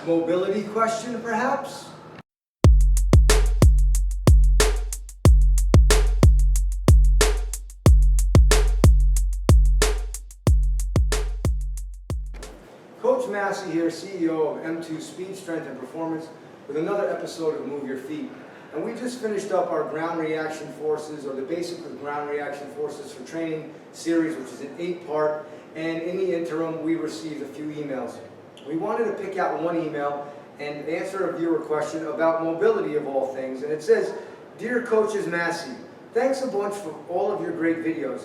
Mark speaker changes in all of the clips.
Speaker 1: mobility question, perhaps? Coach Massi here, CEO of M2 Speed, Strength, and Performance, with another episode of Move Your Feet. And we just finished up our ground reaction forces, or the basic of ground reaction forces for training series, which is an 8-part. And in the interim, we received a few emails. We wanted to pick out one email and answer a viewer question about mobility of all things. And it says, "Dear Coaches Massi, thanks a bunch for all of your great videos.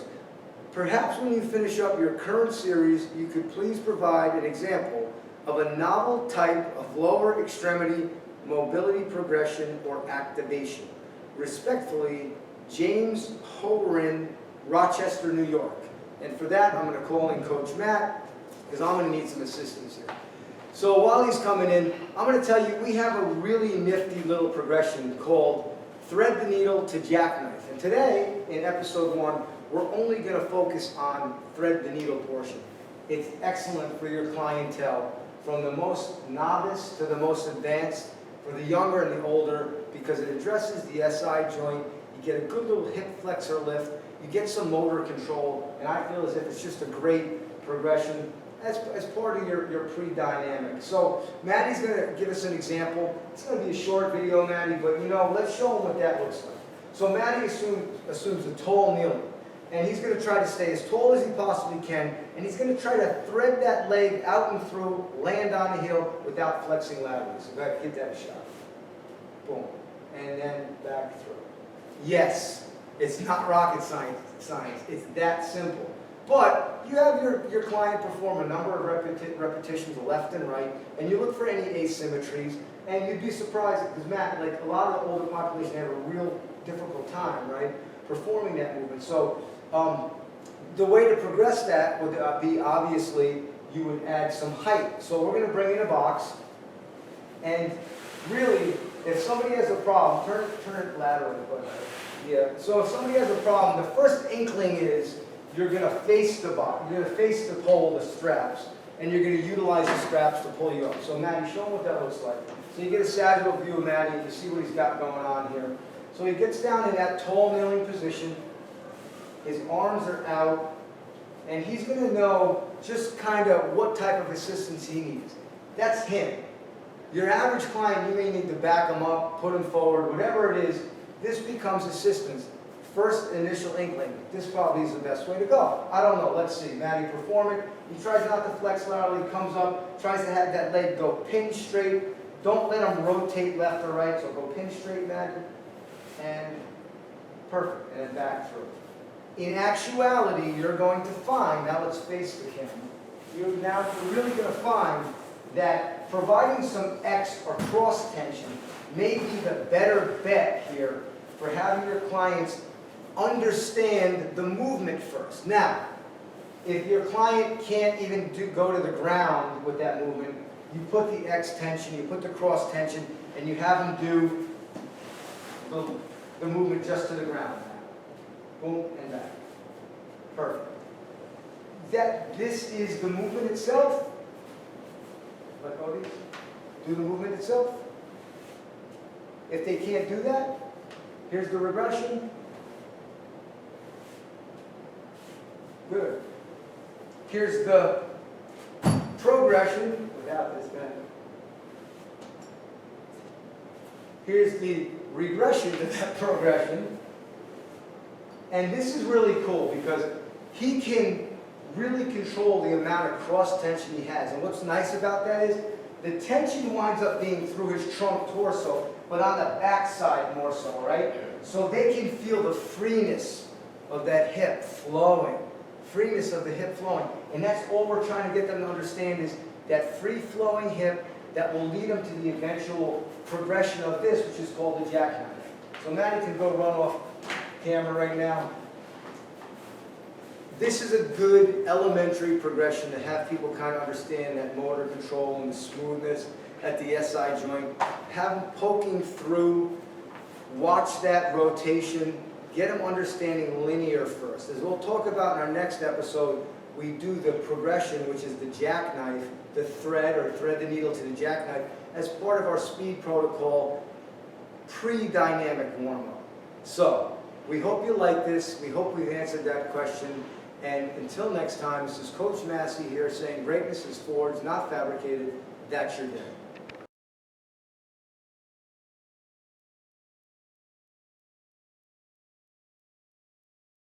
Speaker 1: Perhaps when you finish up your current series, you could please provide an example of a novel type of lower extremity mobility progression or activation. Respectfully, James Horan, Rochester, New York." And for that, I'm going to call in Coach Matt, because I'm going to need some assistance here. So while he's coming in, I'm going to tell you we have a really nifty little progression called thread the needle to jackknife. And today, in episode 1, we're only going to focus on thread the needle portion. It's excellent for your clientele, from the most novice to the most advanced, for the younger and the older, because it addresses the SI joint. You get a good little hip flexor lift, you get some motor control, and I feel as if it's just a great progression as part of your pre-dynamic. So Maddie's going to give us an example. It's going to be a short video, Maddie, but let's show him what that looks like. So Maddie assumes a tall kneeling, and he's going to try to stay as tall as he possibly can, and he's going to try to thread that leg out and through, land on the heel without flexing laterally. So go ahead, give that a shot. Boom. And then back through. Yes, it's not rocket science. It's that simple. But you have your client perform a number of repetitions left and right, and you look for any asymmetries, and you'd be surprised, because Matt, like a lot of the older population have a real difficult time, right, performing that movement. So the way to progress that would be, obviously, you would add some height. So we're going to bring in a box, and really, if somebody has a problem, turn it laterally. Yeah. So if somebody has a problem, the first inkling is you're going to face the box. You're going to face the pole, the straps, and you're going to utilize the straps to pull you up. So Maddie, show him what that looks like. So you get a sagittal view of Maddie, you see what he's got going on here. So he gets down in that tall kneeling position. His arms are out, and he's going to know just kind of what type of assistance he needs. That's him. Your average client, you may need to back him up, put him forward, whatever it is. This becomes assistance. First initial inkling, this probably is the best way to go. I don't know, let's see. Maddie perform it. He tries not to flex laterally, comes up, tries to have that leg go pin straight. Don't let him rotate left or right, so go pin straight, Maddie. And perfect, and then back through. In actuality, you're going to find, now let's face the camera, you're really going to find that providing some X or cross tension may be the better bet here for having your clients understand the movement first. Now, if your client can't even go to the ground with that movement, you put the X tension, you put the cross tension, and you have them do the movement just to the ground. Boom, and back. Perfect. This is the movement itself. Let go of these. Do the movement itself. If they can't do that, here's the regression. Good. Here's the progression without this bend. Here's the regression to that progression. And this is really cool because he can really control the amount of cross tension he has. And what's nice about that is the tension winds up being through his trunk torso, but on the back side more so, right? So they can feel the freeness of that hip flowing, freeness of the hip flowing. And that's all we're trying to get them to understand is that free-flowing hip that will lead them to the eventual progression of this, which is called the jackknife. So Maddie can go run off camera right now. This is a good elementary progression to have people kind of understand that motor control and the smoothness at the SI joint. Have them poking through, watch that rotation, get them understanding linear first. As we'll talk about in our next episode, we do the progression, which is the jackknife, the thread or thread the needle to the jackknife as part of our speed protocol pre-dynamic warm-up. So, we hope you like this. We hope we've answered that question. And until next time, this is Coach Massi here saying greatness is forged, not fabricated. That's your day.